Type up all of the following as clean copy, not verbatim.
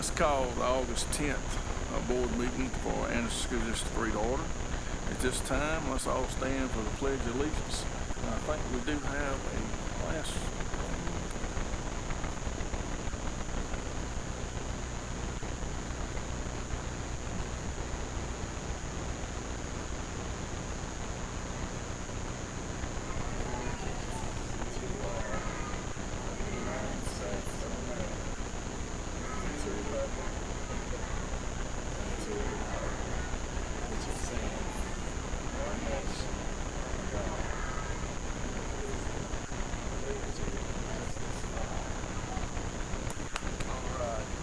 Let's call the August 10th board meeting for Anderson School District 3 to order. At this time, let's all stand for the Pledge of Allegiance. And I think we do have a class.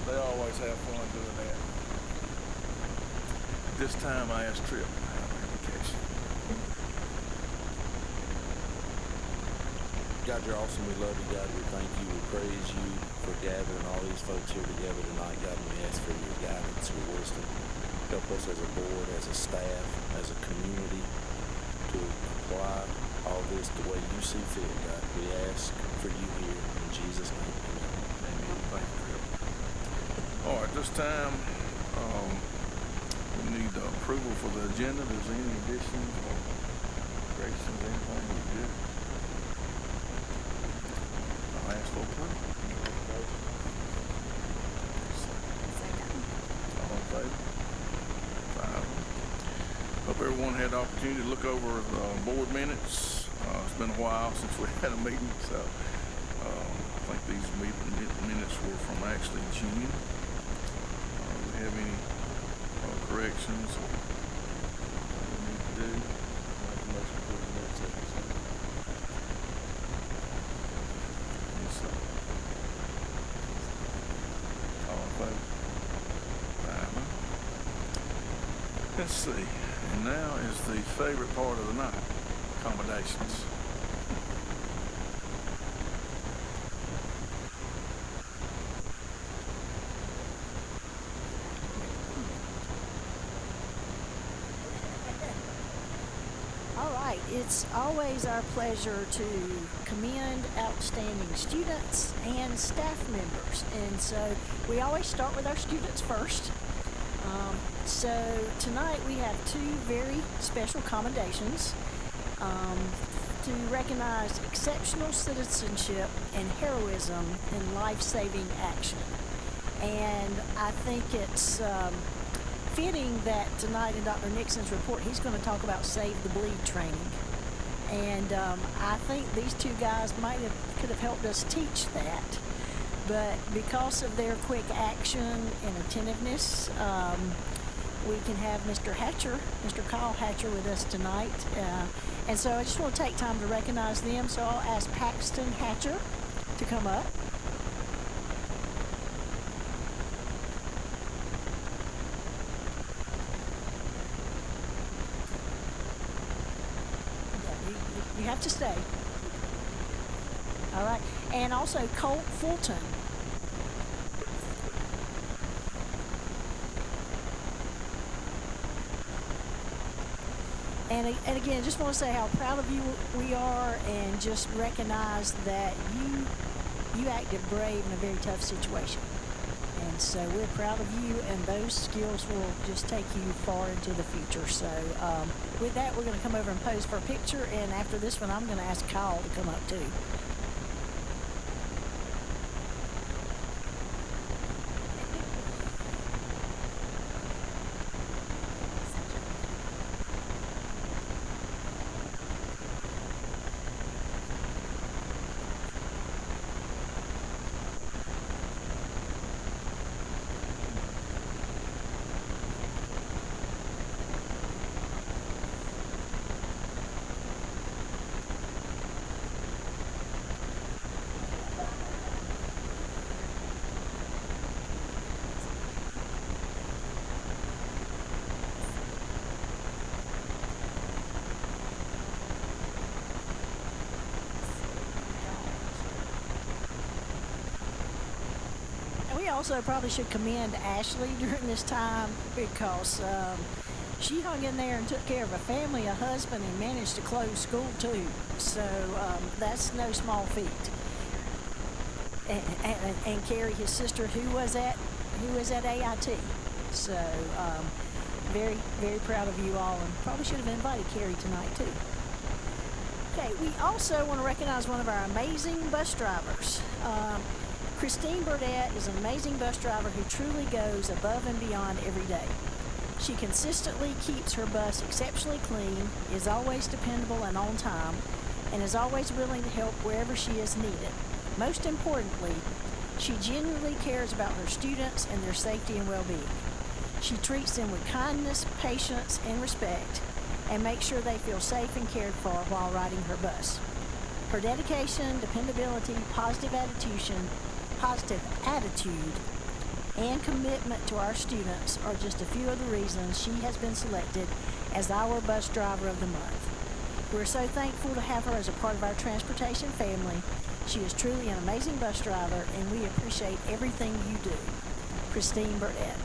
They always have fun doing that. This time I asked Tripp to have an invocation. God, you're awesome. We love you, God. We thank you. We praise you for gathering all these folks here together tonight, God. And we ask for your guidance, your wisdom. Help us as a board, as a staff, as a community to apply all this the way you see fit, God. We ask for you here in Jesus' name. Amen. Amen. Thank you, Tripp. All right, this time we need approval for the agenda. If there's any additions or corrections, anything, we good. I'll ask for approval. All in favor? 5. Hope everyone had the opportunity to look over the board minutes. It's been a while since we had a meeting, so I think these minutes were from actually June. Do we have any corrections or what we need to do? Yes, sir. All in favor? 5. Let's see. And now is the favorite part of the night, accommodations. All right, it's always our pleasure to commend outstanding students and staff members. And so we always start with our students first. So tonight we have 2 very special commendations to recognize exceptional citizenship and heroism in life-saving action. And I think it's fitting that tonight in Dr. Nixon's report, he's going to talk about Save the Bleed training. And I think these 2 guys could have helped us teach that. But because of their quick action and attentiveness, we can have Mr. Hatcher, Mr. Kyle Hatcher with us tonight. And so I just want to take time to recognize them. So I'll ask Paxton Hatcher to come up. You have to stay. All right. And also Colt Fulton. And again, just want to say how proud of you we are, and just recognize that you acted brave in a very tough situation. And so we're proud of you, and those skills will just take you far into the future. So with that, we're going to come over and pose for a picture, and after this one, I'm going to ask Kyle to come up too. We also probably should commend Ashley during this time, because she hung in there and took care of a family, a husband, and managed to close school too. So that's no small feat. And Carrie, his sister, who was at who is at AIT. So very, very proud of you all, and probably should have invited Carrie tonight too. Okay, we also want to recognize one of our amazing bus drivers. Christine Burdette is an amazing bus driver who truly goes above and beyond every day. She consistently keeps her bus exceptionally clean, is always dependable and on time, and is always willing to help wherever she is needed. Most importantly, she genuinely cares about her students and their safety and well-being. She treats them with kindness, patience, and respect, and makes sure they feel safe and cared for while riding her bus. Her dedication, dependability, positive attitude, and commitment to our students are just a few of the reasons she has been selected as our bus driver of the month. We're so thankful to have her as a part of our transportation family. She is truly an amazing bus driver, and we appreciate everything you do. Christine Burdette.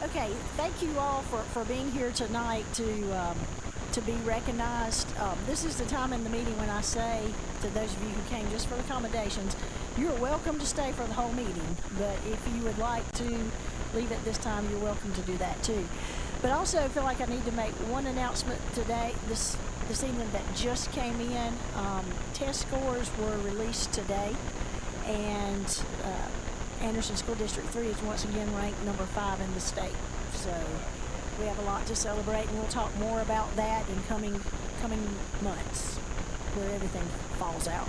Okay, thank you all for being here tonight to be recognized. This is the time in the meeting when I say to those of you who came just for the accommodations, you're welcome to stay for the whole meeting, but if you would like to leave at this time, you're welcome to do that too. But also I feel like I need to make one announcement today, this evening that just came in. Test scores were released today, and Anderson School District 3 is once again ranked number 5 in the state. So we have a lot to celebrate, and we'll talk more about that in coming months, where everything falls out.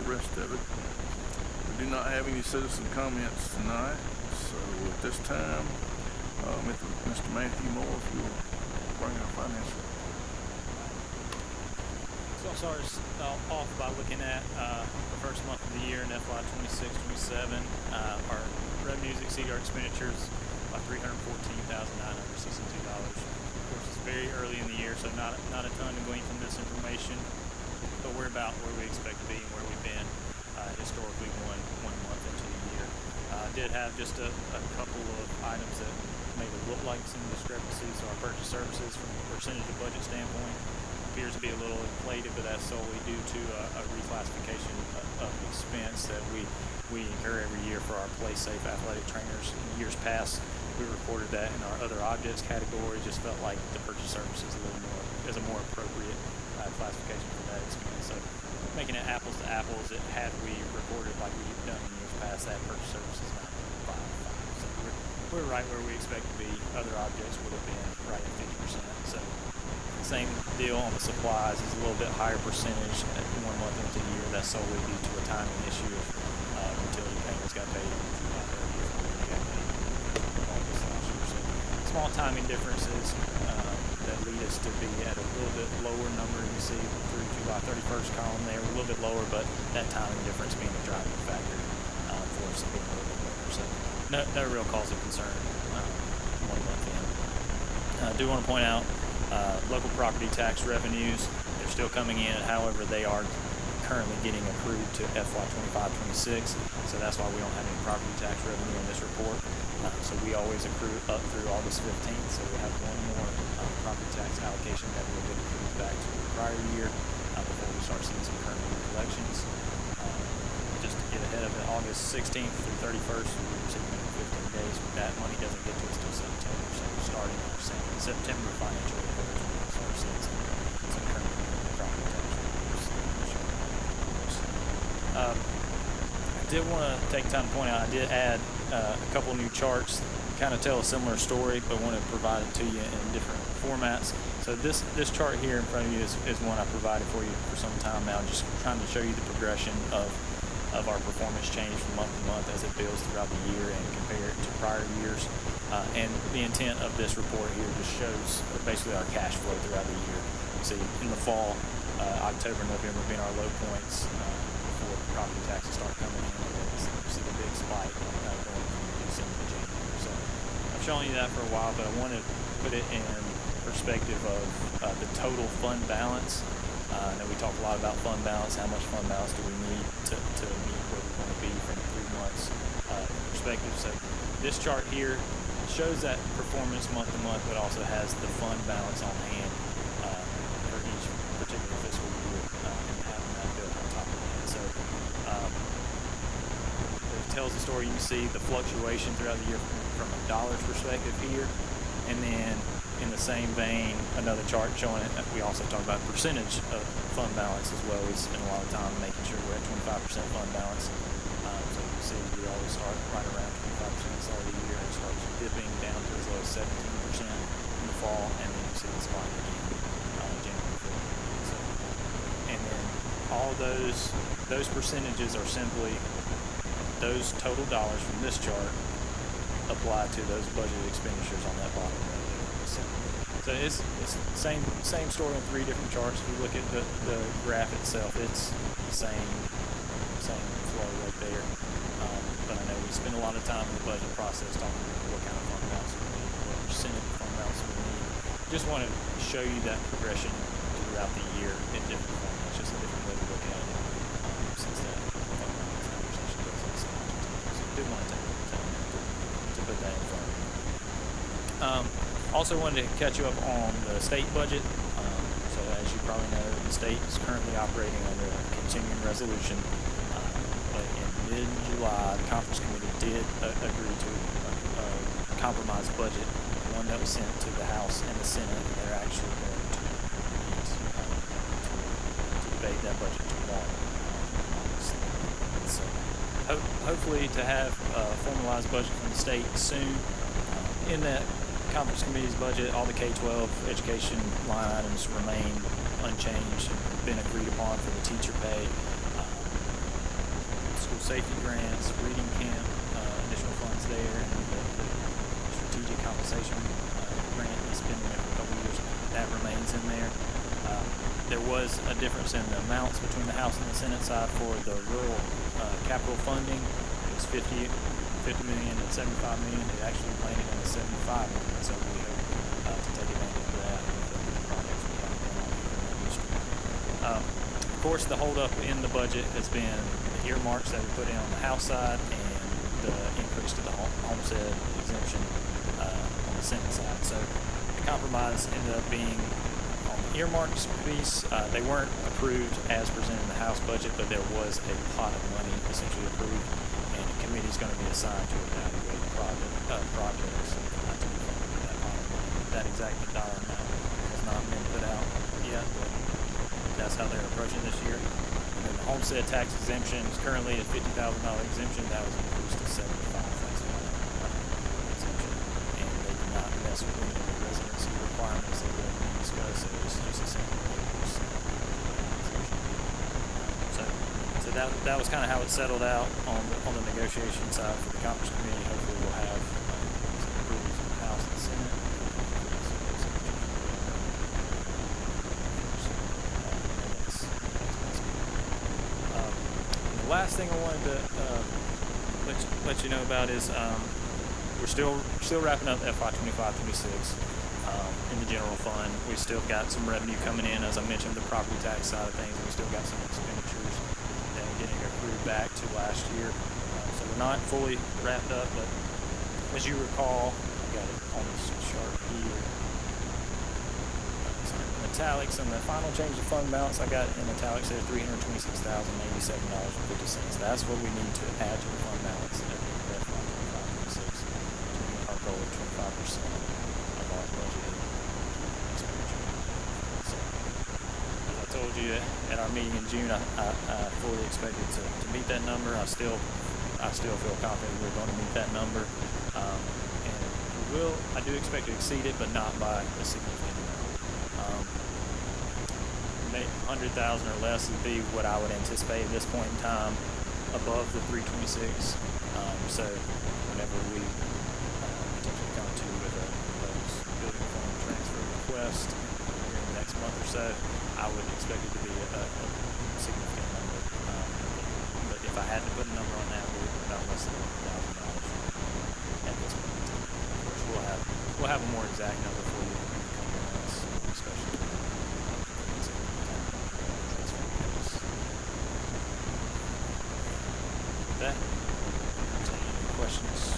Rest of it. We do not have any citizen comments tonight, so at this time, Mr. Matthew Moore, if you will bring our finance. So I'll start us off by looking at the first month of the year in FY 26-27. Our revenues exceed our expenditures by $314,962. Of course, it's very early in the year, so not a ton to glean from this information. But we're about where we expect to be and where we've been historically one month into the year. Did have just a couple of items that made it look like some discrepancies. So our purchase services from a percentage of budget standpoint appears to be a little inflated, but that's solely due to a reclassification of expense that we incur every year for our Play Safe athletic trainers. In years past, we recorded that in our other objects category. Just felt like the purchase services is a more appropriate classification for that expense. So making it apples to apples, had we recorded like we've done in years past, that purchase services 9.55. So we're right where we expect to be. Other objects would have been right at 50%. So same deal on the supplies is a little bit higher percentage at 1 month into the year. That's solely due to a timing issue of utility payments got paid on July 30th. We got paid in August last year. So small timing differences that lead us to be at a little bit lower number. You see through July 31st column there, a little bit lower, but that timing difference being a driving factor for us to be a little bit lower. So no real cause of concern 1 month in. I do want to point out local property tax revenues, they're still coming in. However, they are currently getting accrued to FY 25-26. So that's why we don't have any property tax revenue in this report. So we always accrue up through August 15th. So we have one more property tax allocation that will get accrued back to the prior year before we start seeing some current year collections. Just to get ahead of it, August 16th through 31st, we receive 15 days. That money doesn't get to us till September. So starting our September financial report, we'll start seeing some current property tax revenues. I did want to take time to point out, I did add a couple new charts, kind of tell a similar story, but want to provide it to you in different formats. So this chart here in front of you is one I provided for you for some time now, just trying to show you the progression of our performance change from month to month as it builds throughout the year and compare it to prior years. And the intent of this report here just shows basically our cash flow throughout the year. You see in the fall, October, November being our low points before property taxes start coming in, and then you see the big spike going from December to January. So I've shown you that for a while, but I want to put it in perspective of the total fund balance. I know we talk a lot about fund balance. How much fund balance do we need to meet where we want to be from 3 months perspective? So this chart here shows that performance month to month, but also has the fund balance on hand for each particular fiscal year and having that built on top of that. So it tells the story. You can see the fluctuation throughout the year from a dollars perspective here, and then in the same vein, another chart showing it. We also talk about percentage of fund balance as well. We spend a lot of time making sure we're at 25% fund balance. So you can see we always start right around 25% at the start of the year, and it starts dipping down to as low as 17% in the fall, and then you see the spike again January 5th. So, and then all those percentages are simply those total dollars from this chart applied to those budgeted expenditures on that bottom row. So it's the same story on 3 different charts. If you look at the graph itself, it's the same flow right there. But I know we spend a lot of time in the budget process talking about what kind of fund balance we need, what percentage of fund balance we need. Just want to show you that progression throughout the year in different formats. Just a different way to look at it since that fund balance conversation goes on so much. So I do want to take time to put that in front of you. Also wanted to catch you up on the state budget. So as you probably know, the state is currently operating under a continuing resolution. But in mid-July, the conference committee did agree to a compromise budget, one that was sent to the House and the Senate. And they're actually going to meet to debate that budget tomorrow. So hopefully to have a formalized budget from the state soon. In that conference committee's budget, all the K-12 education line items remain unchanged and been agreed upon for the teacher pay, school safety grants, reading camp, additional funds there, and the strategic compensation grant that's been there for a couple of years, that remains in there. There was a difference in the amounts between the House and the Senate side for the rural capital funding. It was 50 million and 75 million. It actually landed on the 75 million, so we hope to take advantage of that with the projects we have going on here in that district. Of course, the holdup in the budget has been the earmarks that we put in on the House side and the increase to the homestead exemption on the Senate side. So the compromise ended up being on the earmarks piece. They weren't approved as presented in the House budget, but there was a pot of money essentially approved. Committee is going to be assigned to evaluate projects to be funded with that pot of money. That exact dollar amount has not been put out yet, but that's how they're approaching this year. And then the homestead tax exemption is currently a $50,000 exemption. That was increased to $75,000 exemption. compliance with any of the residency requirements that we discussed. It was just a simple So that was kind of how it settled out on the negotiation side for the conference committee. Hopefully we'll have some approvals in the House and Senate. The last thing I wanted to let you know about is we're still wrapping up FY25-26 in the general fund. We still got some revenue coming in, as I mentioned, the property tax side of things. We still got some expenditures that are getting accrued back to last year. So we're not fully wrapped up, but as you recall, I got it on this chart here. Italics and the final change of fund balance I got in italics there, $326,087.50. That's what we need to add to the fund balance at the end of FY25-26 to meet our goal of 25% of our budgeted expenditure. So, as I told you at our meeting in June, I fully expected to meet that number. I still feel confident we're going to meet that number, and we will. I do expect to exceed it, but not by a significant amount. 100,000 or less would be what I would anticipate at this point in time, above the 326. So whenever we potentially come to with a building fund transfer request in the next month or so, I would expect it to be a significant number. But if I had to put a number on that, we're about less than $1,000 at this point in time. Of course, we'll have a more exact number for you in the coming months, especially. That. Any questions?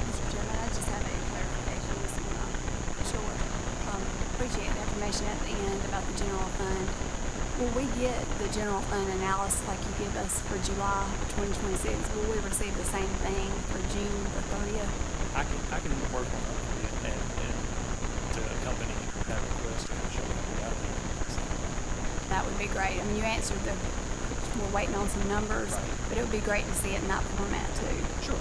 Mr. Chairman, I just have a clarification. Sure. Appreciate the information at the end about the general fund. Will we get the general fund analysis like you give us for July 2026? Will we receive the same thing for June the 30th? I can work on that for you and to accompany that request and show you how we got there. That would be great. I mean, you answered we're waiting on some numbers, Right. but it would be great to see it in that format too. Sure.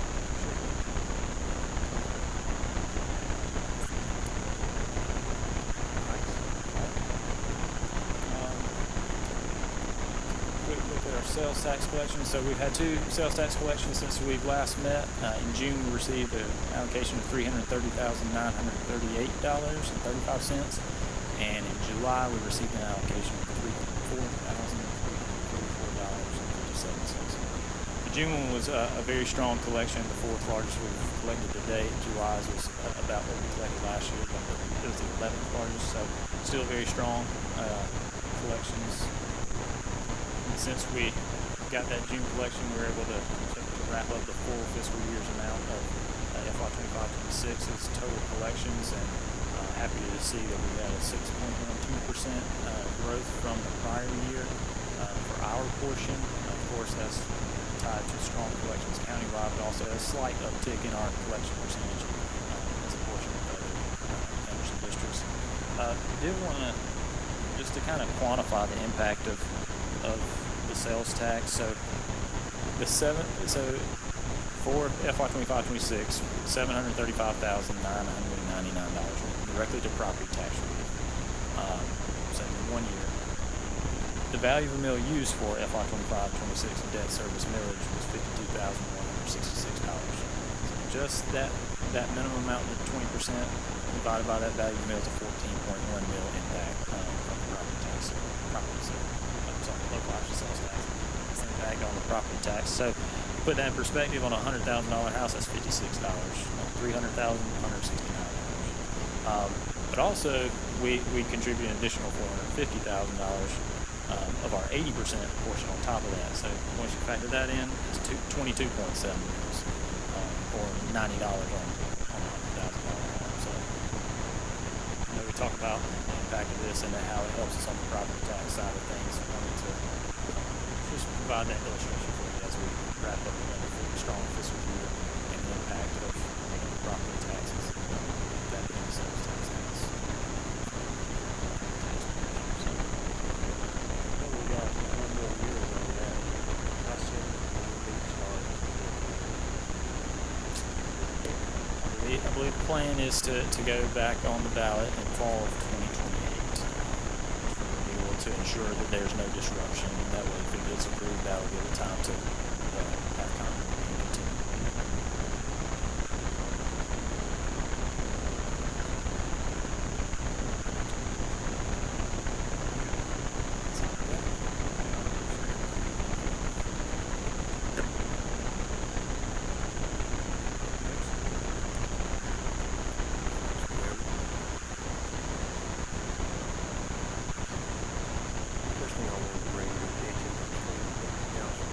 Quick look at our sales tax collection. So we've had 2 sales tax collections since we've last met. In June, we received an allocation of $330,938.35, and in July, we received an allocation of $304,344.57. The June one was a very strong collection, the 4th largest we've collected to date. July's was about what we collected last year, but it was the 11th largest, so still very strong collections. And since we got that June collection, we were able to wrap up the full fiscal year's amount of FY25-26's total collections, and happy to see that we had a 6.12% growth from the prior year for our portion. Of course, that's tied to strong collections countywide, but also a slight uptick in our collection percentage as a portion of other Anderson districts. Did want to just to kind of quantify the impact of the sales tax. So for FY25-26, $735,999 directly to property tax relief. So in 1 year. The value of the mill used for FY25-26 debt service millage was $52,166. So just that minimum amount of 20% divided by that value of the mill is a 14.1 mil impact from the property tax. Local option sales tax. It's an impact on the property tax. So put that in perspective, on a $100,000 house, that's $56. $300,000, $169. But also, we contribute an additional $450,000 of our 80% portion on top of that. So once you factor that in, it's 22.7 mils, or $90 on a $100,000 home. So we talk about the impact of this and how it helps us on the property tax side of things. I wanted to just provide that illustration for you as we wrap up another strong fiscal year and the impact of property taxes that being sales tax has. We got 1 more year on that. How soon will we start? I believe the plan is to go back on the ballot in fall of 2028 for renewal to ensure that there's no disruption. And that way, if it gets approved, that'll give it time to have continuity and continue. First thing I want to bring your attention to is the council.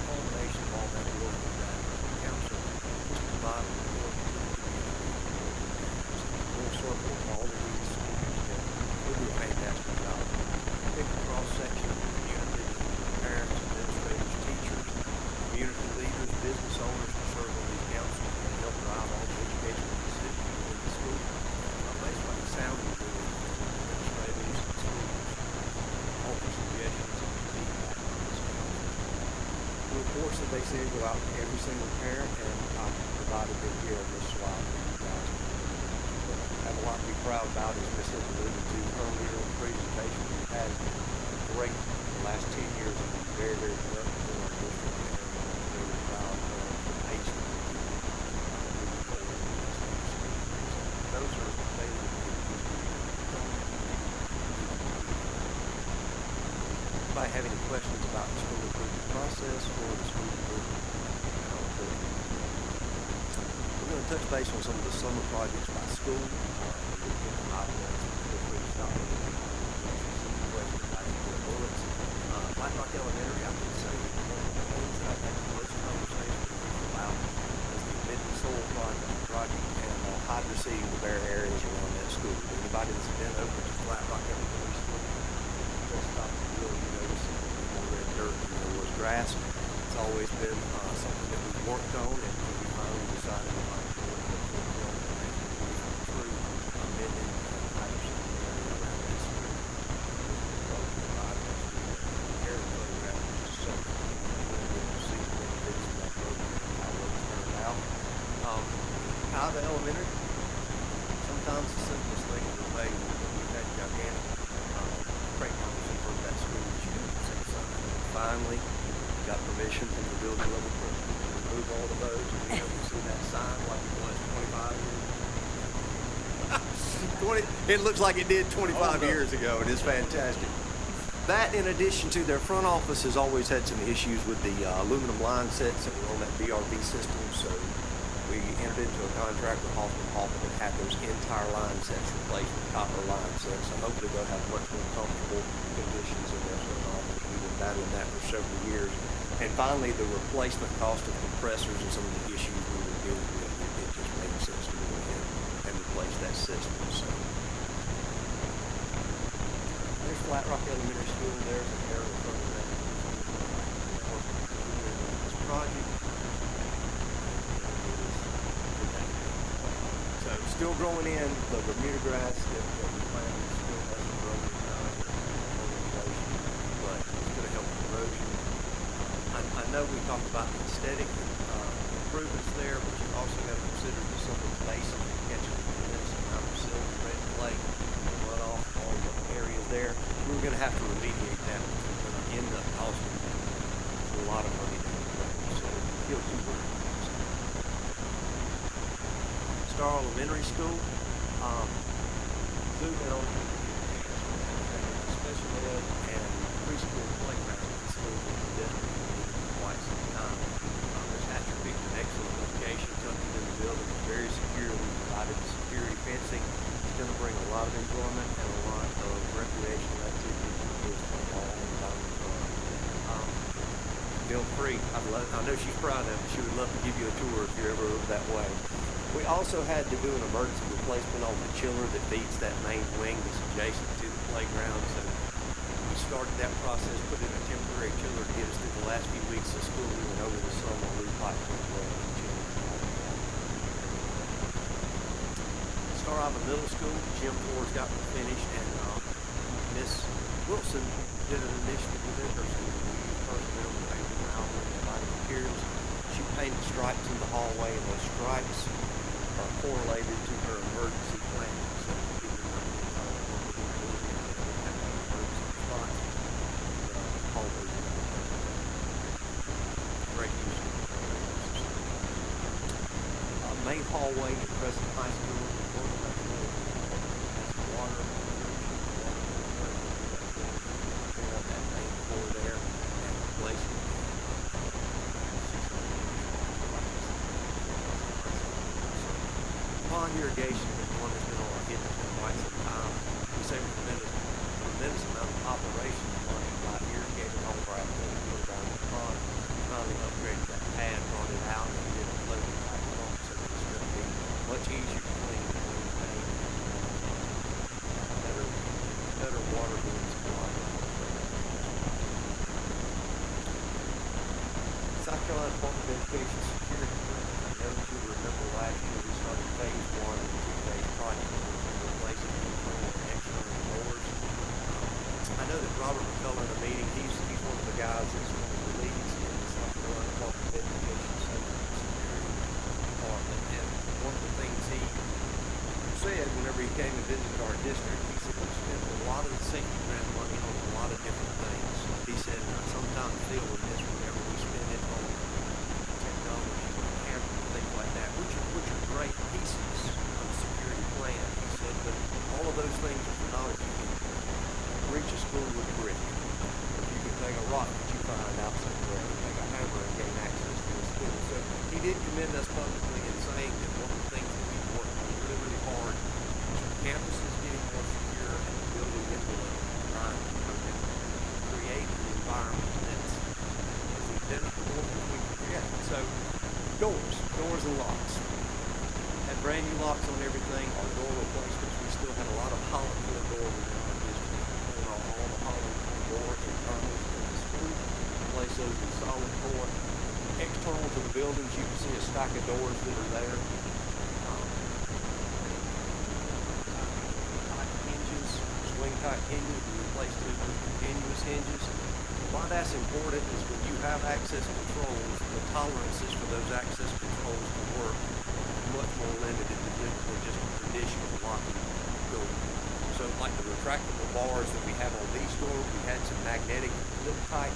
Culmination of all that work that the council is providing the work to the community. Full circle of all of these schools that will do a fantastic job. Big cross section of the community, parents, administrators, teachers, community leaders, business owners to serve on these councils and help drive all the educational decisions within the school. Based on the sounding board, administrators and schools, offer suggestions and feedback on this council. The reports that they send go out to every single parent, and I've provided them here on this slide for you guys. I have a lot to be proud about, as Ms. Hill alluded to earlier in the presentation. We've had great the last 10 years. I've been very, very productive in our district, and I'm very proud of the pace that we're moving forward in this next. Those are daily. Anybody have any questions about the school improvement process or the school improvement accountability? We're going to touch base on some of the summer projects by school. White Rock Elementary, I would say, one of the things that I think the most conversation about is the amendment soil project and hydro seeding the bare areas around that school. Anybody that's been over to White Rock Elementary School, just stop and really notice more red dirt than there was grass. It's always been something that we've worked on, and we finally decided to go through amending hydro seeding the area around that school. Out of elementary, sometimes the simplest thing is made. We've had gigantic breakdowns for that school that you didn't see something. Finally, got permission from the building level principal to remove all the those, and we haven't seen that sign like it was 25 years. It looks like it did 25 years ago. It is fantastic. That, in addition to their front office, has always had some issues with the aluminum line sets that were on that BRV system. So we entered into a contract with Hoffman to have those entire line sets replaced with copper line sets. So hopefully they'll have much more comfortable conditions in their front office. We've been battling that for several years. And finally, the replacement cost of compressors and some of the issues we were dealing with, it just made sense to go ahead and replace that system. So there's Flat Rock Elementary School. There's an arrow in front of that. This project. So still growing in the Bermuda grass that we planted still hasn't grown in organization, but it's going to help with erosion. I know we talked about the aesthetic improvements there, but you've also got to consider the some of the basic catching the tremendous amount of silt, red clay, runoff, all the areas there. We're going to have to remediate that, which is going to end up costing a lot of money down the road. So he'll do work. Star Elementary School, zoom in on special ed and preschool playground at the school in the district for quite some time. This attribute an excellent location, tucked in the building, very securely provided security fencing. It's going to bring a lot of enjoyment and a lot of recreational activities for kids from all down the front. Feel free. I know she's proud of it. She would love to give you a tour if you're ever over that way. We also had to do an emergency replacement on the chiller that feeds that main wing that's adjacent to the playground. So we started that process, put in a temporary chiller to get us through the last few weeks of school, and over the summer we piped as well. Star Island Middle School, gym floors got finished, and Miss Wilson did an initiative within her school. We used personnel to pay for an outlet main hallway at Crescent High School, the door on that floor has water, clear up that main floor there and replace it. Pond irrigation is one that's been on our hit for quite some time. We save a tremendous amount of operations money by irrigating all of our athletic fields down the pond. We finally upgraded that pad, brought it out, and did a floating type pump so that it's going to be much easier to clean and maintain. Better water being supplied. South Carolina Department of Education Security Grant. I know that you remember last year we started phase 1 of the two-phase project where we replaced internal and external doors. I know that Robert McCullough in a meeting, he's one of the guys that's one of the leads in the South Carolina Department of Education Safety and Security Department. And one of the things he said whenever he came and visited our district, he said we spent a lot of the safety grant money on a lot of different things. He said, I sometimes feel with this whenever we spend it on technology, cameras, and things like that, which are great pieces of the security plan. He said, but all of those things are phenomenal. You can reach a school with a brick. You can take a rock that you find out somewhere and take a hammer and gain access to a school. So he did commend us publicly in saying that one of the things that we've worked on really, really hard is the campus is getting more secure and the building is trying to create an environment that's as impenetrable as we can get. So doors and locks. Had brand new locks on everything. Our door replacements, we still had a lot of hollow core door within our district. Pulled off all the hollow core door internals in the school, replace those with solid core. External to the buildings, you can see a stack of doors that are there. Tight hinges, swing tight hinges, we replaced those with continuous hinges. Why that's important is when you have access controls, the tolerances for those access controls to work are much more limited than just a traditional locking building. So like the retractable bars that we have on these doors, we had some magnetic flip type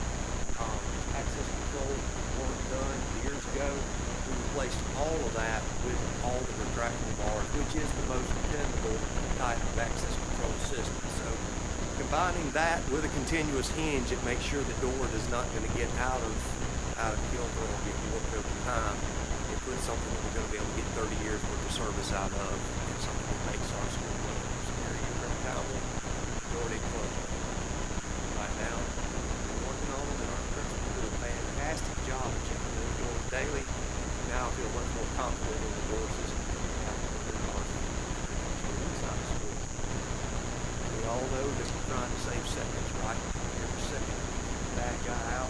access control work done years ago. We replaced all of that with all the retractable bars, which is the most dependable type of access control system. So combining that with a continuous hinge, it makes sure the door is not going to get out of kilter or get warped over time. It puts something that we're going to be able to get 30 years worth of service out of, and something that makes our school much more secure. You remember how the majority closed. Right now, we're working on them, and our principals do a fantastic job of checking those doors daily. Now I feel much more confident in the door system that we have within our school inside the school. We all know that we're trying to save seconds, right? Every second, bad guy out,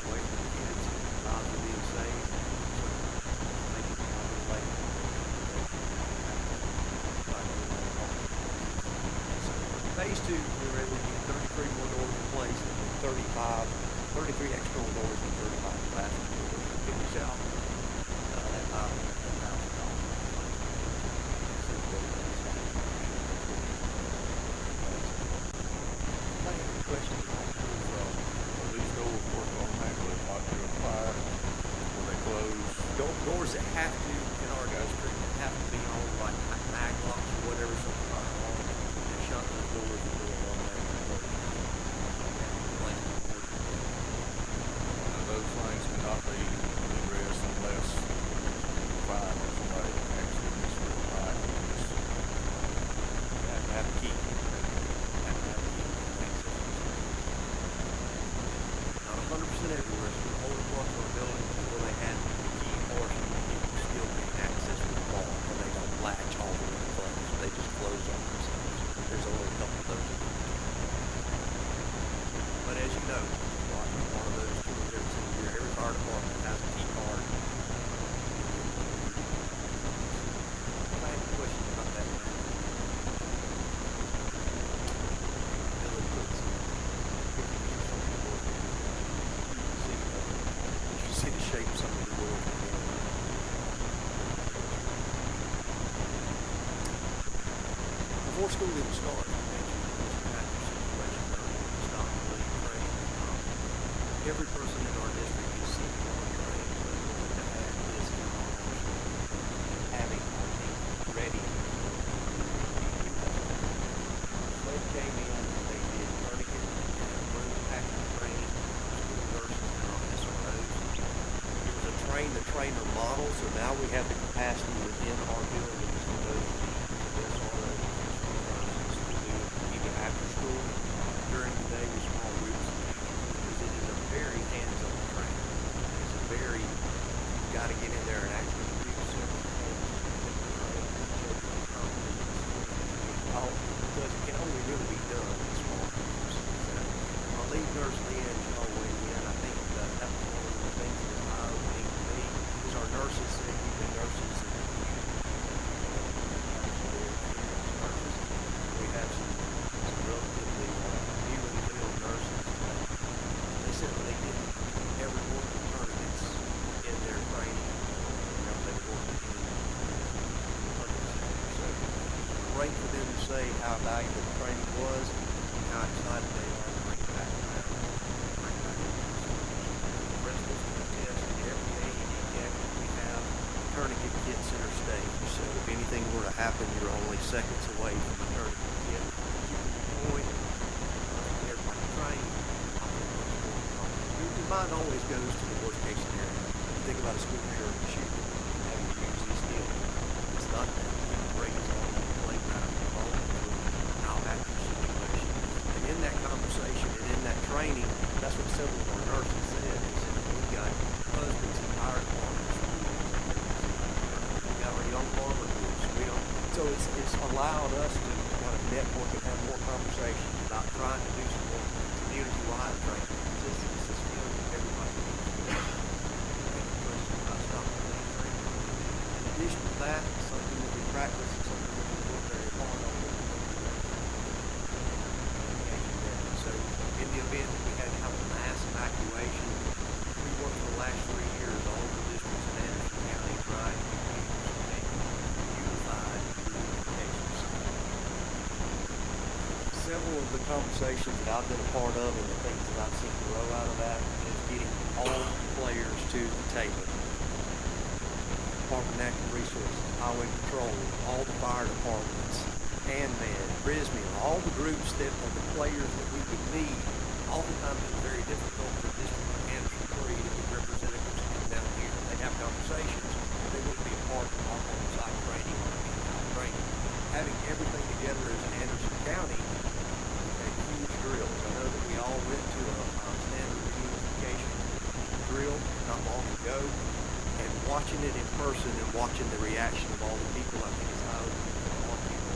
away from the kids, lives are being saved. So, make it happen later. So, phase 2, we were able to get 33 more doors replaced, and 33 external doors and 35 classroom doors to finish out that $500,000. Questions? Will these doors work automatically, like they're fire, will they close? Doors that have to, in our district, have to be on like mag locks or whatever, so they're not on. They shut those doors and do it automatically. Those things cannot be addressed unless fire or somebody actually gets to the fire. You have to have a key. You have to have a key. Not 100% everywhere, so the older parts of our building where they had the key portion, you can still gain access to the vault when they don't latch all the way closed. They just close on themselves. There's only a couple of those. But as you know, like one of those tours every single year, every fire department has a key card. I have a question about that, man. Billy put some pictures on the board. You can see the shape of some of the doors. Before school even started, I mentioned the Mr. situation earlier, stop and leave training. Every person in our district is seeking on training, but going to add this to having trainer model, so now we have the capacity within our buildings for those SROs to do even after school, during the day with small groups, because it is a very hands-on training. It's a very, you've got to get in there and actually do several things. Because it can only really be done in small groups. So, our lead nurse, Leanne, is always in. I think that was one of the things that was eye-opening to me, is our nurses say we've been nurses in the community. We have some relatively new in the field nurses. They said that they didn't ever work with tournaments in their training. They worked in public sector. So it's great for them to say how valuable the training was and how excited they are to bring it back around. Bring it back around. The rest of us can attest that every AED captain we have, tourniquet kit center stage. So if anything were to happen, you're only seconds away from the tourniquet kit. You can deploy, everybody trained. Your mind always goes to the worst case scenario. You think about a school shooter having to use these skills. It's not that. Break is on the playground, all into an out-active situation. And in that conversation and in that training, that's what several of our nurses said. They said, we've got husbands and hired farmers. We've got our young farmer groups. So it's allowed us to kind of network and have more conversations about trying to do some more community-wide training. It's a skill that everybody needs to do. In addition to that, something that we practice and something that we work very hard on. So in the event that we had to have a mass evacuation, we worked for the last 3 years, all of the districts in Anderson County trying to use a unified communication system. Several of the conversations that I've been a part of and the things that I've seen grow out of that is getting all players to the table. Department of Natural Resources, Highway Patrol, all the fire departments, ANMED, RISME, all the groups that are the players that we would need. Oftentimes it's very difficult for District like Anderson 3 to get representatives to come down here. They have conversations, but they wouldn't be a part of our on-site training or in-house training. Having everything together as an Anderson County, a huge drill. I know that we all went to a standard reunification drill not long ago. And watching it in person and watching the reaction of all the people, I think is how a lot of people,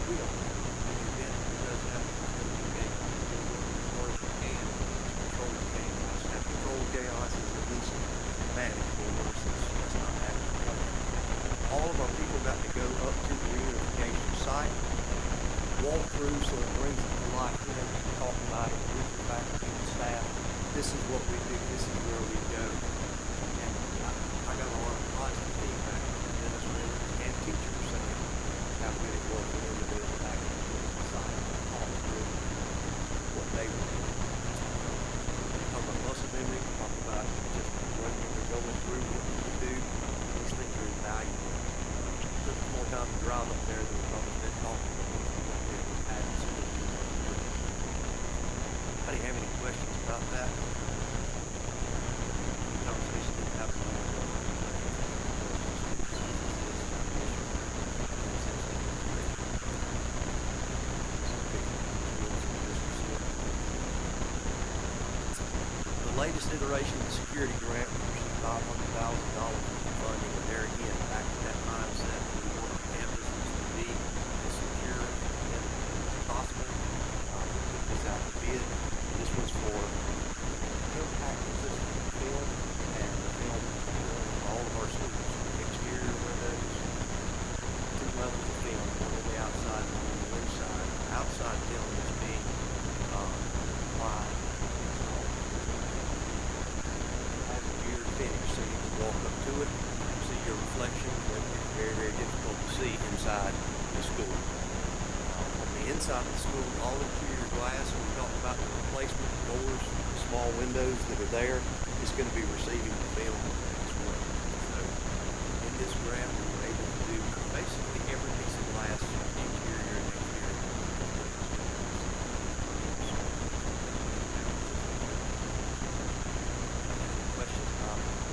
we don't know. The event does have to be control the chaos. Now, control the chaos is the least manageable versus just not having it covered. All of our people got to go up to the reunification site, walk through so it brings it to life. You know, talking about it with the faculty and staff. This is what we do. This is where we go. I got a lot of positive feedback from administrators and teachers saying how good it was for them to be able to actually get to the site and talk through what they were doing. Talk about muscle memory, talk about just when we're going through what we do. Those things are invaluable. It took us more time to drive up there than we probably spent talking about what we had to do. Anybody have any questions about that? Conversation didn't happen long ago. The latest iteration of the security grant, we received $500,000 in funding, and there again, back to that mindset that we want our campuses to be as secure and as possible. We took this out to bid. This was for impact resistant film and the film for all of our schools. Exterior windows, 2 levels of film, one on the outside and one on the inside. Outside film is being applied. Has a mirrored finish, so you can walk up to it, see your reflection, but it's very, very difficult to see inside the school. On the inside of the school, all interior glass, and we talked about the replacement doors, the small windows that are there, is going to be receiving the film as well. So in this grant, we were able to do basically every piece of glass, interior and exterior. Questions, comments?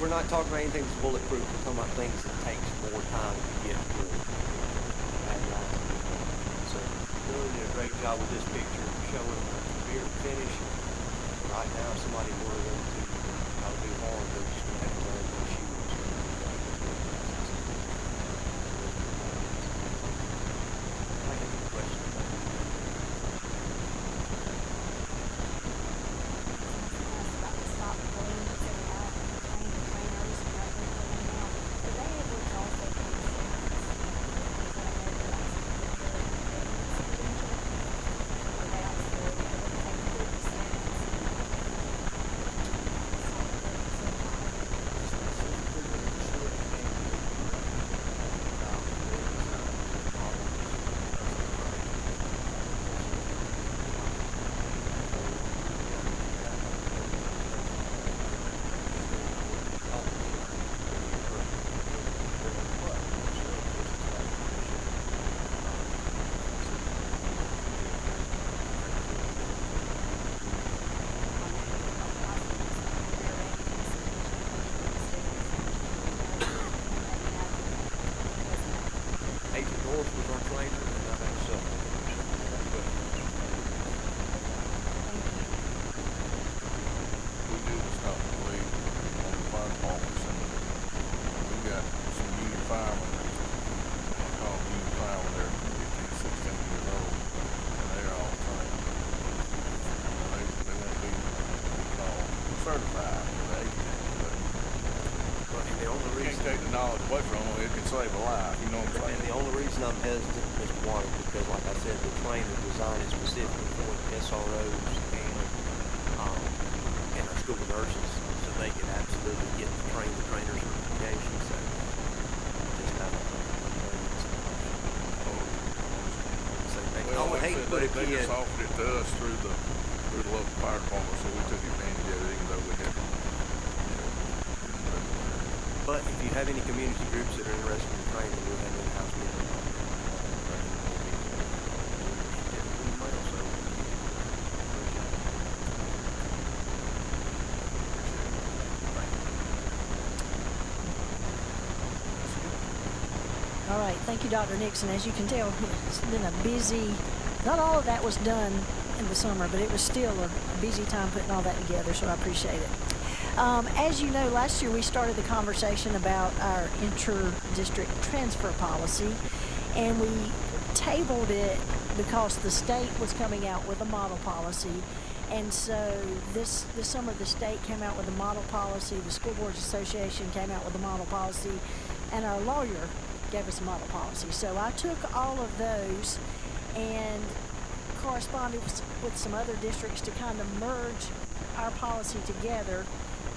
we're not talking about anything that's bulletproof. We're talking about things that takes more time to get through. So Billy did a great job with this picture showing the beer finish. Right now, if somebody were to how to do hard, they're just going to have to learn their shoes. I have any questions about that? About the stop balloons that we have and the trainers and everything now. So they able to also pay students. But I know that that's or they also able to take 50 cents. Agent North was our trainer, and I have some. We do the stop and wait on the fire departments, and we got some union firemen. I call them union firemen. They're 15, 16 years old, and they're all trained. They won't be called certified for the 18, but But the only you reason, can't take the knowledge away from them. It can save a life. You know what I'm and saying? the only reason I'm hesitant, Mr. Water, because like I said, the trainer designed it specifically for the SROs and our school nurses, so they can absolutely get to train the trainer certification. So just have a so I would hate to put a they kid. just offered it to us through the local fire department, so we took advantage of it, even though we had. But if you have any community groups that are interested in training, we'll have in-house meetings. All right, thank you, Dr. Nixon. As you can tell, it's been a busy, not all of that was done in the summer, but it was still a busy time putting all that together, so I appreciate it. As you know, last year we started the conversation about our inter-district transfer policy, and we tabled it because the state was coming out with a model policy. And so this summer the state came out with a model policy, the School Boards Association came out with a model policy, and our lawyer gave us a model policy. So I took all of those and corresponded with some other districts to kind of merge our policy together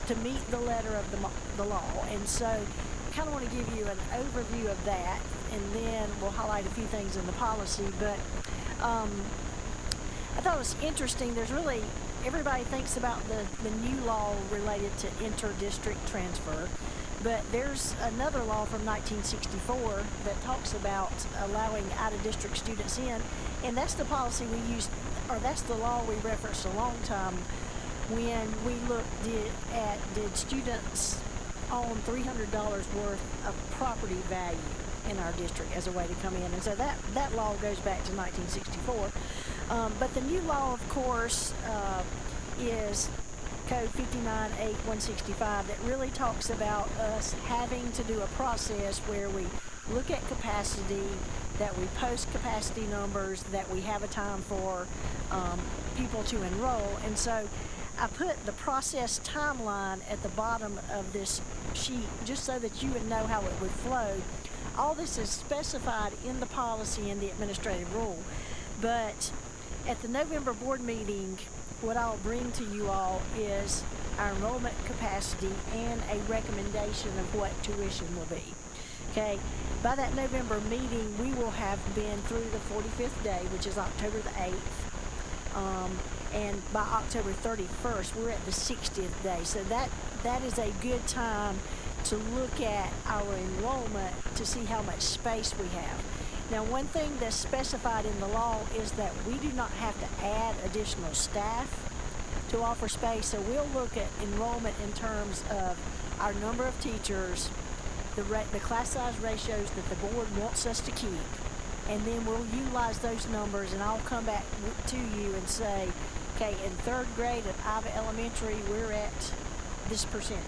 to meet the letter of the law. And so I kind of want to give you an overview of that, and then we'll highlight a few things in the policy. But I thought it was interesting. There's really, everybody thinks about the new law related to inter-district transfer, but there's another law from 1964 that talks about allowing out-of-district students in, and that's the policy we used, or that's the law we referenced a long time when we looked at did students own $300 worth of property value in our district as a way to come in. And so that law goes back to 1964. But the new law, of course, is Code 598165 that really talks about us having to do a process where we look at capacity, that we post capacity numbers, that we have a time for people to enroll. And so I put the process timeline at the bottom of this sheet just so that you would know how it would flow. All this is specified in the policy and the administrative rule. But at the November board meeting, what I'll bring to you all is our enrollment capacity and a recommendation of what tuition will be. Okay, by that November meeting, we will have been through the 45th day, which is October the 8th. And by October 31st, we're at the 60th day. So that is a good time to look at our enrollment to see how much space we have. Now, one thing that's specified in the law is that we do not have to add additional staff to offer space. So we'll look at enrollment in terms of our number of teachers, the class size ratios that the board wants us to keep, and then we'll utilize those numbers, and I'll come back to you and say, okay, in 3rd grade at Iva Elementary, we're at this percentage.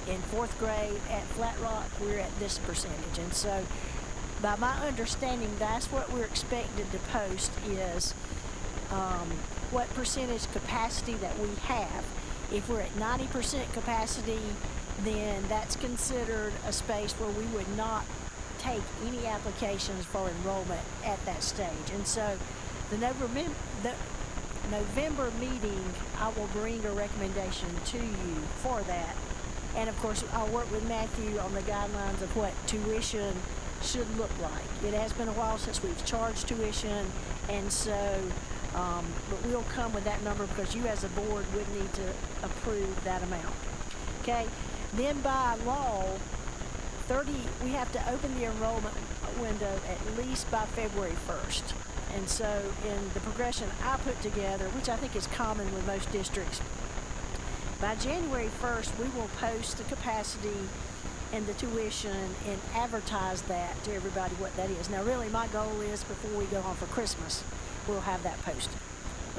In 4th grade at Flat Rock, we're at this percentage. And so, by my understanding, that's what we're expected to post is what percentage capacity that we have. If we're at 90% capacity, then that's considered a space where we would not take any applications for enrollment at that stage. And so the November meeting, I will bring a recommendation to you for that. And of course, I'll work with Matthew on the guidelines of what tuition should look like. It has been a while since we've charged tuition, and so, but we'll come with that number because you as a board would need to approve that amount. Okay? Then by law, we have to open the enrollment window at least by February 1st. And so in the progression I put together, which I think is common with most districts, by January 1st, we will post the capacity and the tuition and advertise that to everybody what that is. Now really my goal is before we go home for Christmas, we'll have that posted,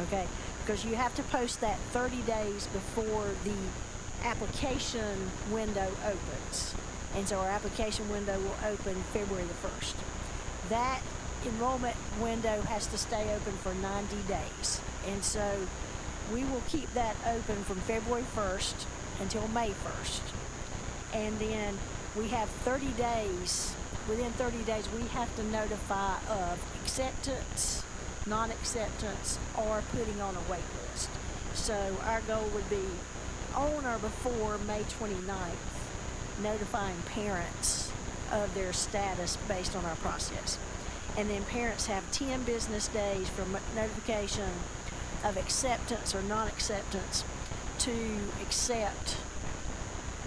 okay? Because you have to post that 30 days before the application window opens. And so our application window will open February the 1st. That enrollment window has to stay open for 90 days. And so we will keep that open from February 1st until May 1st. And then we have 30 days, within 30 days, we have to notify of acceptance, non-acceptance, or putting on a wait list. So our goal would be on or before May 29th, notifying parents of their status based on our process. And then parents have 10 business days from notification of acceptance or non-acceptance to accept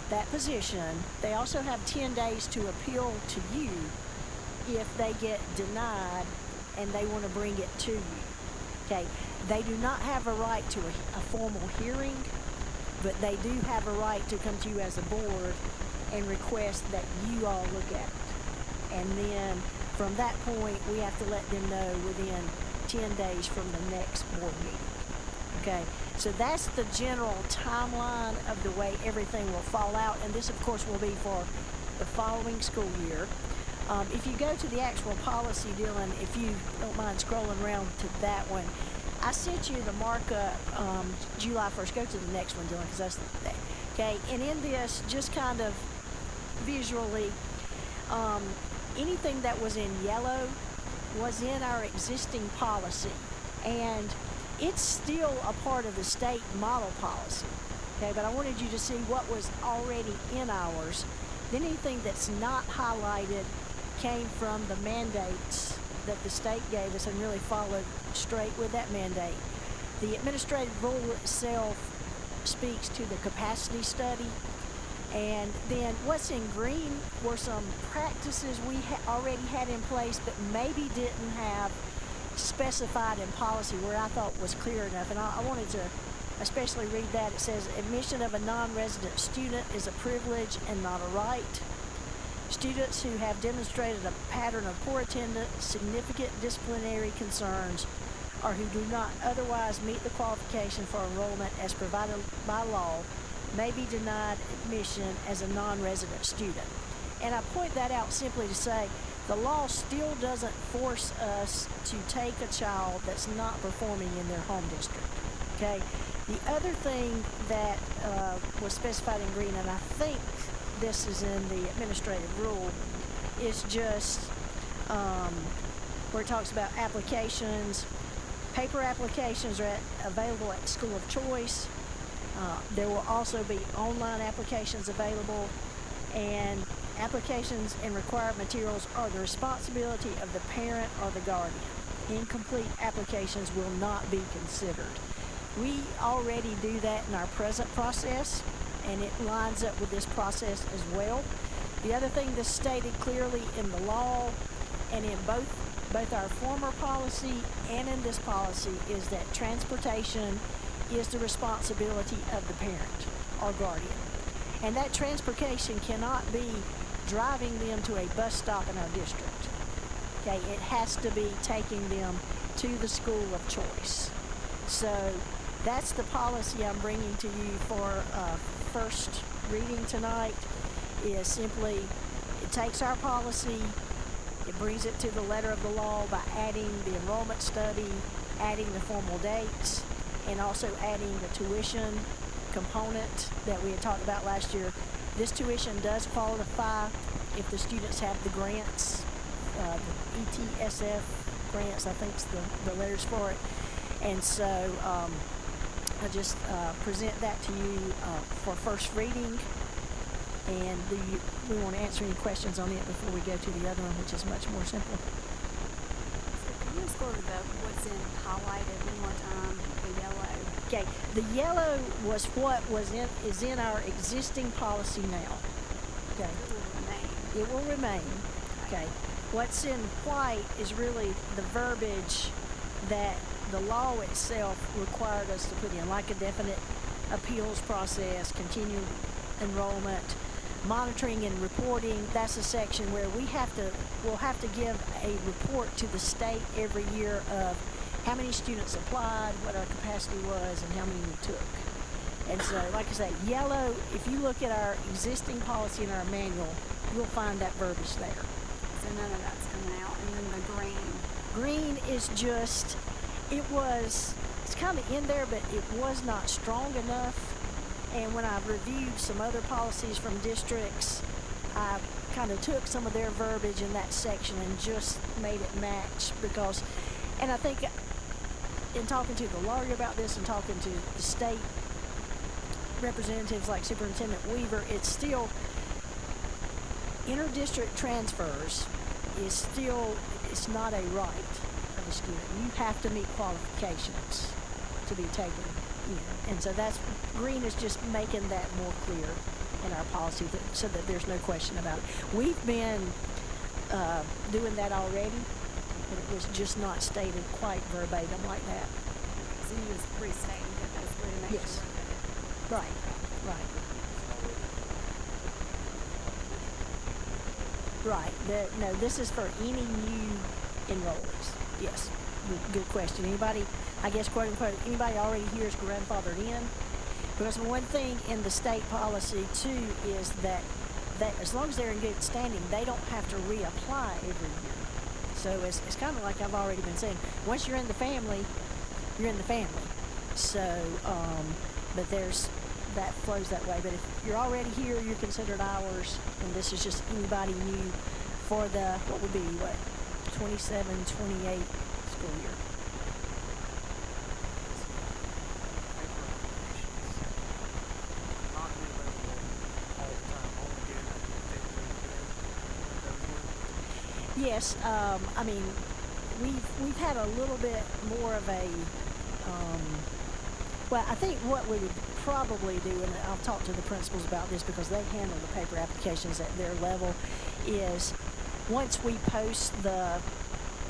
that position. They also have 10 days to appeal to you if they get denied and they want to bring it to you. Okay, they do not have a right to a formal hearing, but they do have a right to come to you as a board and request that you all look at it. And then from that point, we have to let them know within 10 days from the next board meeting. Okay, so that's the general timeline of the way everything will fall out. And this, of course, will be for the following school year. If you go to the actual policy, Dylan, if you don't mind scrolling around to that one, I sent you the markup July 1st. Go to the next one, Dylan, because that's the okay. And in this, just kind of visually, anything that was in yellow was in our existing policy, and it's still a part of the state model policy. Okay, but I wanted you to see what was already in ours. Then anything that's not highlighted came from the mandates that the state gave us and really followed straight with that mandate. The administrative rule itself speaks to the capacity study. And then what's in green were some practices we already had in place but maybe didn't have specified in policy where I thought was clear enough. And I wanted to especially read that. It says, admission of a non-resident student is a privilege and not a right. Students who have demonstrated a pattern of poor attendance, significant disciplinary concerns, or who do not otherwise meet the qualification for enrollment as provided by law may be denied admission as a non-resident student. And I point that out simply to say the law still doesn't force us to take a child that's not performing in their home district. Okay? The other thing that was specified in green, and I think this is in the administrative rule, is just where it talks about applications. Paper applications are available at school of choice. There will also be online applications available, and applications and required materials are the responsibility of the parent or the guardian. Incomplete applications will not be considered. We already do that in our present process, and it lines up with this process as well. The other thing that's stated clearly in the law and in both our former policy and in this policy is that transportation is the responsibility of the parent or guardian. And that transportation cannot be driving them to a bus stop in our district. Okay, it has to be taking them to the school of choice. So that's the policy I'm bringing to you for first reading tonight. Is simply, it takes our policy, it brings it to the letter of the law by adding the enrollment study, adding the formal dates, and also adding the tuition component that we had talked about last year. This tuition does qualify if the students have the grants, the ETSF grants, I think is the letters for it. And so I just present that to you for first reading. And we want to answer any questions on it before we go to the other one, which is much more simple. So can you just go over what's in highlighted one more time, the yellow? Okay, the yellow was what is in our existing policy now. Okay, It will remain. it will remain. Okay, what's in white is really the verbiage that the law itself required us to put in, like a definite appeals process, continued enrollment, monitoring and reporting. That's a section where we'll have to give a report to the state every year of how many students applied, what our capacity was, and how many we took. And so, like I say, yellow, if you look at our existing policy in our manual, you'll find that verbiage there. So none of that's coming out. And then the green. Green is just, it's kind of in there, but it was not strong enough. And when I've reviewed some other policies from districts, I kind of took some of their verbiage in that section and just made it match because, and I think in talking to the lawyer about this and talking to the state representatives like Superintendent Weaver, it's still, inter-district transfers it's not a right of a student. You have to meet qualifications to be taken in. And so green is just making that more clear in our policy so that there's no question about it. We've been doing that already, but it was just not stated quite verbatim like that. So you just restating it basically to make Yes. sure that Right, right. Right. No, this is for any new enrollees. Yes. Good question. Anybody, I guess, quote unquote, anybody already here is grandfathered in? Because one thing in the state policy too is that as long as they're in good standing, they don't have to reapply every year. So it's kind of like I've already been saying. Once you're in the family, you're in the family. So, but that flows that way. But if you're already here, you're considered ours, and this is just anybody new for the, what would be, 27, 28 school year. Not be available all the time, only get it every Yes, I mean, we've had a little bit more of a, well, I think what we would probably do, and I'll talk to the principals about this because they handle the paper applications at their level, is once we post the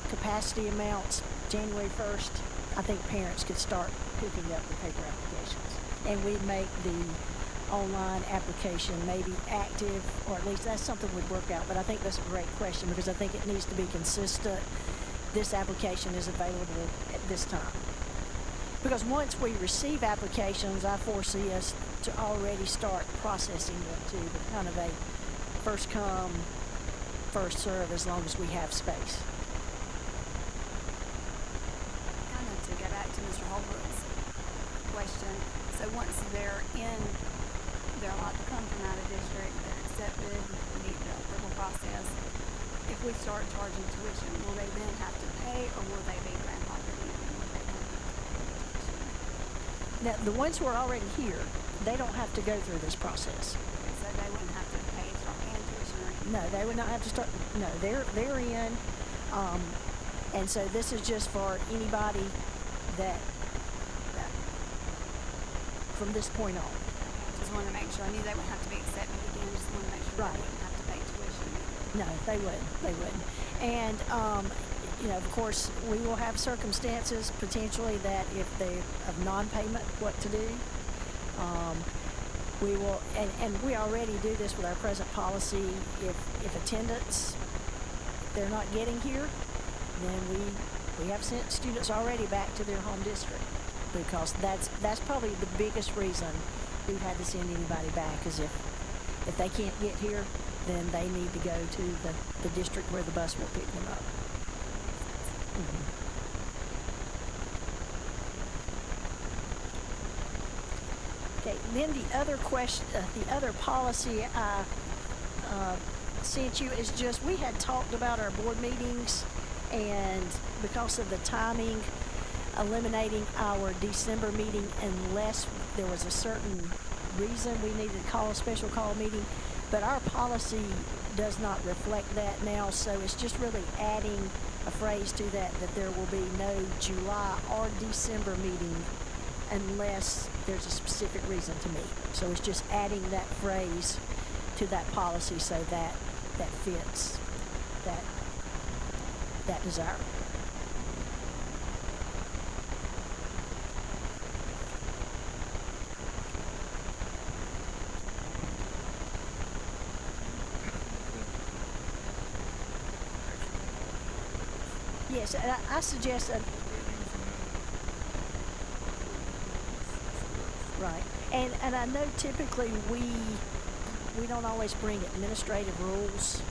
capacity amounts January 1st, I think parents could start picking up the paper applications. And we'd make the online application maybe active, or at least that's something would work out. But I think that's a great question because I think it needs to be consistent. This application is available at this time. Because once we receive applications, I foresee us to already start processing them too, but kind of a first come, first serve as long as we have space. kind of to go back to Mr. Holbrook's question. So once they're allowed to come from out of district, they're accepted, meet the approval process. If we start charging tuition, will they then have to pay, or will they be grandfathered in? Will they have to pay tuition? Now, the ones who are already here, they don't have to go through this process. Okay, so they wouldn't have to pay start paying tuition or anything? No, they would not have to start. No, they're in, and so this is just for anybody that from this point on. Just wanted to make sure. I knew they would have to be accepted again. Just wanted to make sure Right. they wouldn't have to pay tuition. No, they wouldn't. And of course, we will have circumstances potentially that if they of non-payment, what to do. we will, and we already do this with our present policy. If attendance, they're not getting here, then we have sent students already back to their home district, because that's probably the biggest reason we've had to send anybody back, is if they can't get here, then they need to go to the district where the bus will pick them up. Okay, then the other question, the other policy I sent you is just, we had talked about our board meetings, and because of the timing, eliminating our December meeting unless there was a certain reason we needed to call a special call meeting. But our policy does not reflect that now, so it's just really adding a phrase to that there will be no July or December meeting unless there's a specific reason to meet. So it's just adding that phrase to that policy so that fits that desire. Yes, and I suggest that. Right, and I know typically we don't always bring administrative rules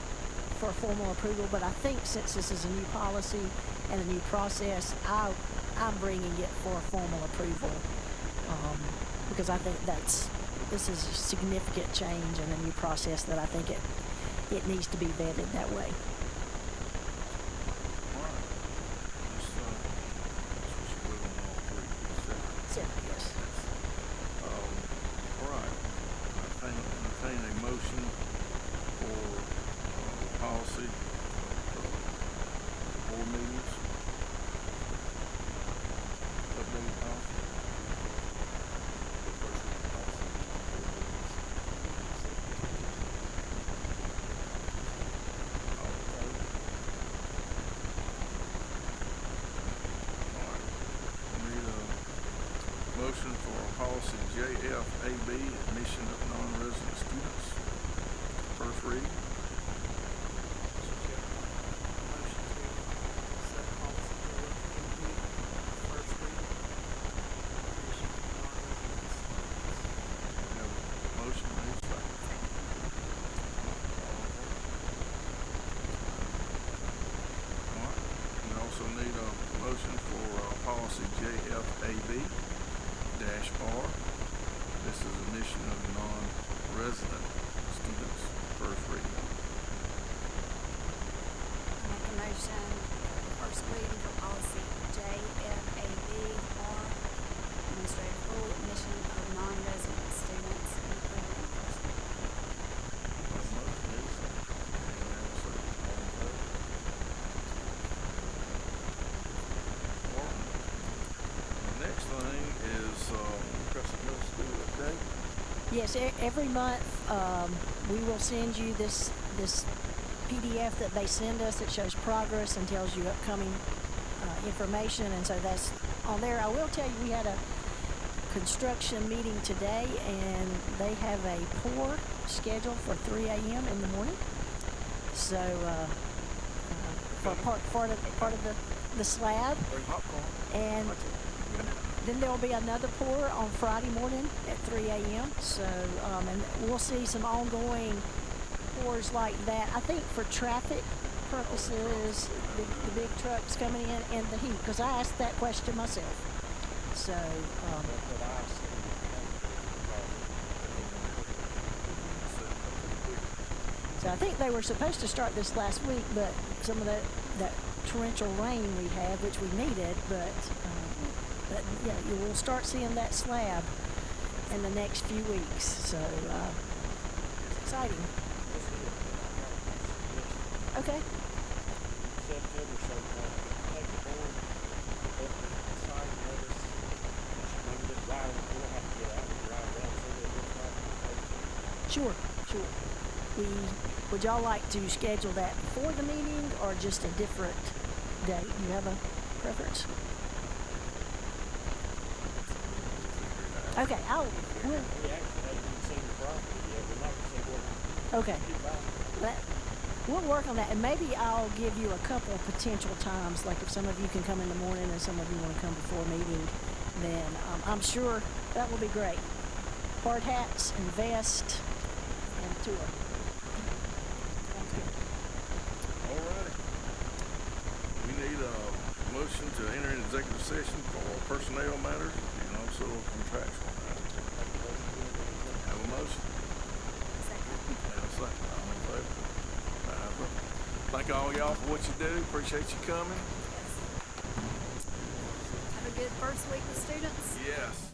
for formal approval, but I think since this is a new policy and a new process, I'm bringing it for formal approval, because I think this is a significant change and a new process that I think it needs to be vetted that way. All right. Let's switch it on all three. Separate, yes. All right. I entertain a motion for policy board meetings. Updated policy. Motion for policy JFAB, admission of non-resident students. First read. Have a motion made, second. All right. We also need a motion for policy JFAB. -R. This is admission of non-resident students. First reading. I make a motion for first reading for policy JFAB-R, administrative rule, admission of non-resident students. And approval on first reading. Have a motion made, second. And have a second. All in favor? All right. The next thing is Crescent Middle School update. Yes, every month we will send you this PDF that they send us that shows progress and tells you upcoming information, and so that's on there. I will tell you, we had a construction meeting today, and they have a pour scheduled for 3 a.m. in the morning. So for part of the slab, Bring popcorn. and then there will be another pour on Friday morning at 3 a.m. So, and we'll see some ongoing pours like that. I think for traffic purposes, the big trucks coming in and the heat, because I asked that question myself. So, so I think they were supposed to start this last week, but some of that torrential rain we had, which we needed, but yeah, you will start seeing that slab in the next few weeks. So it's exciting. Okay. September sometime. Take the board, open the site notice. Maybe just drive, we'll have to get out and drive around so that it looks like. Sure. Would y'all like to schedule that before the meeting or just a different date? Do you have a preference? Okay, we'll We actually haven't even seen the Okay. We'll work on that, and maybe I'll give you a couple potential times, like if some of you can come in the morning and some of you want to come before meeting, then I'm sure that will be great. Hard hats and vest and tour. Sounds good. Alrighty. We need a motion to enter an executive session for personnel matters and also contractual matters. Have a motion? Second. Have a second. All in favor? Thank all y'all for what you do. Appreciate you coming. Yes. Have a good first week with students. Yes.